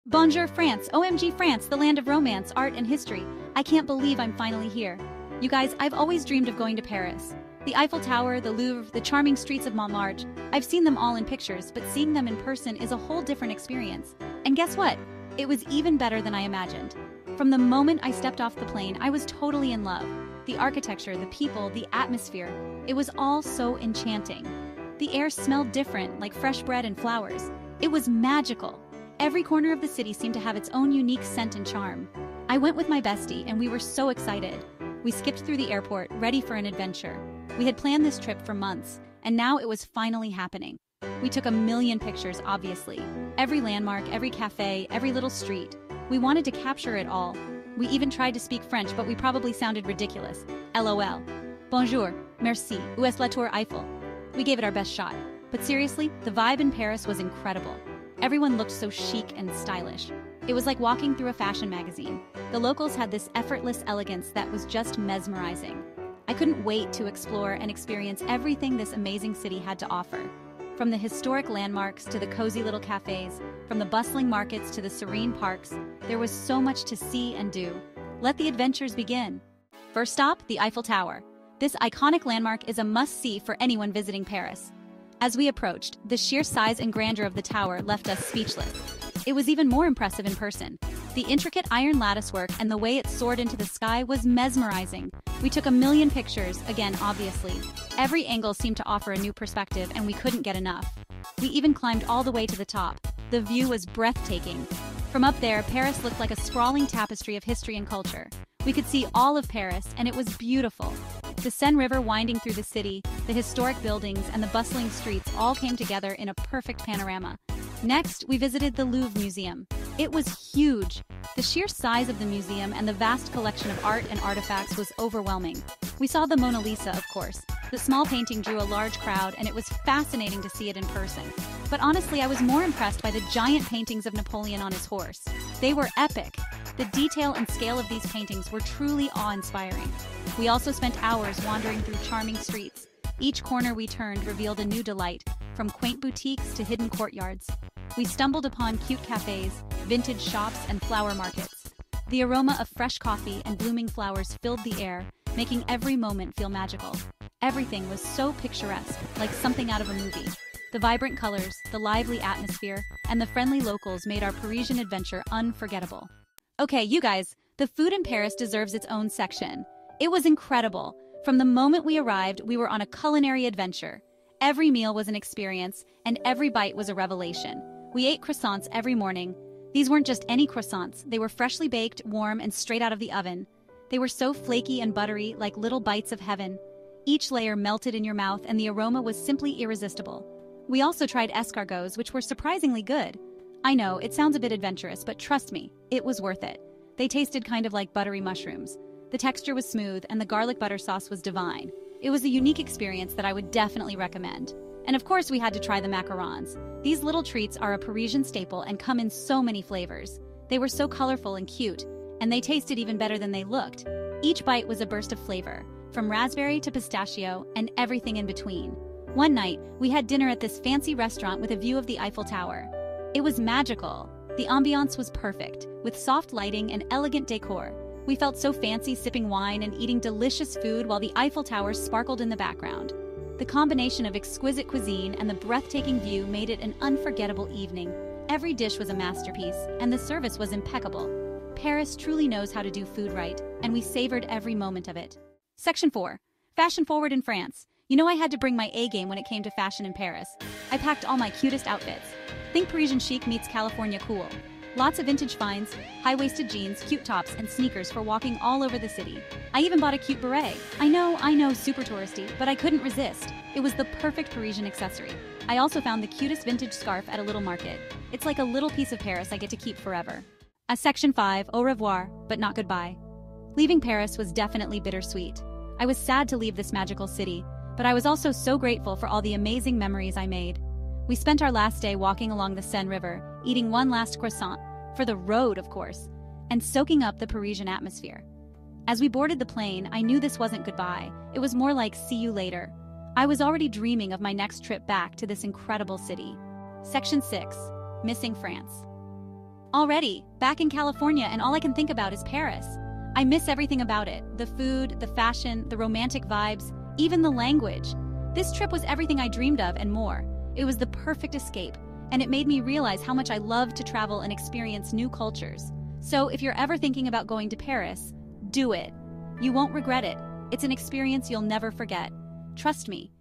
Bonjour France, OMG France, the land of romance, art, and history. I can't believe I'm finally here. You guys, I've always dreamed of going to Paris. The Eiffel Tower, the Louvre, the charming streets of Montmartre. I've seen them all in pictures, but seeing them in person is a whole different experience. And guess what? It was even better than I imagined. From the moment I stepped off the plane, I was totally in love. The architecture, the people, the atmosphere, it was all so enchanting. The air smelled different, like fresh bread and flowers. It was magical. Every corner of the city seemed to have its own unique scent and charm. I went with my bestie, and we were so excited. We skipped through the airport, ready for an adventure. We had planned this trip for months, and now it was finally happening. We took a million pictures, obviously. Every landmark, every cafe, every little street. We wanted to capture it all. We even tried to speak French, but we probably sounded ridiculous. LOL. Bonjour, merci, où est la tour Eiffel? We gave it our best shot. But seriously, the vibe in Paris was incredible. Everyone looked so chic and stylish. It was like walking through a fashion magazine. The locals had this effortless elegance that was just mesmerizing. I couldn't wait to explore and experience everything this amazing city had to offer. From the historic landmarks to the cozy little cafes, from the bustling markets to the serene parks, there was so much to see and do. Let the adventures begin. First stop, the Eiffel Tower. This iconic landmark is a must-see for anyone visiting Paris. As we approached, the sheer size and grandeur of the tower left us speechless. It was even more impressive in person. The intricate iron latticework and the way it soared into the sky was mesmerizing. We took a million pictures, again obviously. Every angle seemed to offer a new perspective, and we couldn't get enough. We even climbed all the way to the top. The view was breathtaking. From up there, Paris looked like a sprawling tapestry of history and culture. We could see all of Paris, and it was beautiful. The Seine River winding through the city, the historic buildings, and the bustling streets all came together in a perfect panorama. Next, we visited the Louvre Museum. It was huge. The sheer size of the museum and the vast collection of art and artifacts was overwhelming. We saw the Mona Lisa, of course. The small painting drew a large crowd, and it was fascinating to see it in person. But honestly, I was more impressed by the giant paintings of Napoleon on his horse. They were epic. The detail and scale of these paintings were truly awe-inspiring. We also spent hours wandering through charming streets. Each corner we turned revealed a new delight, from quaint boutiques to hidden courtyards. We stumbled upon cute cafes, vintage shops, and flower markets. The aroma of fresh coffee and blooming flowers filled the air, making every moment feel magical. Everything was so picturesque, like something out of a movie. The vibrant colors, the lively atmosphere, and the friendly locals made our Parisian adventure unforgettable. Okay, you guys, the food in Paris deserves its own section. It was incredible. From the moment we arrived, we were on a culinary adventure. Every meal was an experience, and every bite was a revelation. We ate croissants every morning. These weren't just any croissants. They were freshly baked, warm, and straight out of the oven. They were so flaky and buttery, like little bites of heaven. Each layer melted in your mouth, and the aroma was simply irresistible. We also tried escargots, which were surprisingly good. I know, it sounds a bit adventurous, but trust me, it was worth it. They tasted kind of like buttery mushrooms. The texture was smooth, and the garlic butter sauce was divine. It was a unique experience that I would definitely recommend. And of course, we had to try the macarons. These little treats are a Parisian staple and come in so many flavors. They were so colorful and cute, and they tasted even better than they looked. Each bite was a burst of flavor, from raspberry to pistachio and everything in between. One night, we had dinner at this fancy restaurant with a view of the Eiffel Tower. It was magical. The ambiance was perfect, with soft lighting and elegant decor. We felt so fancy sipping wine and eating delicious food while the Eiffel Tower sparkled in the background. The combination of exquisite cuisine and the breathtaking view made it an unforgettable evening. Every dish was a masterpiece, and the service was impeccable. Paris truly knows how to do food right, and we savored every moment of it. Section 4. Fashion forward in France. You know I had to bring my A-game when it came to fashion in Paris. I packed all my cutest outfits. Think Parisian chic meets California cool. Lots of vintage finds, high-waisted jeans, cute tops, and sneakers for walking all over the city. I even bought a cute beret. I know, super touristy, but I couldn't resist. It was the perfect Parisian accessory. I also found the cutest vintage scarf at a little market. It's like a little piece of Paris I get to keep forever. As Section 5, au revoir, but not goodbye. Leaving Paris was definitely bittersweet. I was sad to leave this magical city, but I was also so grateful for all the amazing memories I made. We spent our last day walking along the Seine River, eating one last croissant, for the road, of course, and soaking up the Parisian atmosphere. As we boarded the plane, I knew this wasn't goodbye. It was more like see you later. I was already dreaming of my next trip back to this incredible city. Section 6. Missing France. Already, back in California, and all I can think about is Paris. I miss everything about it: the food, the fashion, the romantic vibes, even the language. This trip was everything I dreamed of and more. It was the perfect escape, and it made me realize how much I love to travel and experience new cultures. So if you're ever thinking about going to Paris, do it. You won't regret it. It's an experience you'll never forget. Trust me,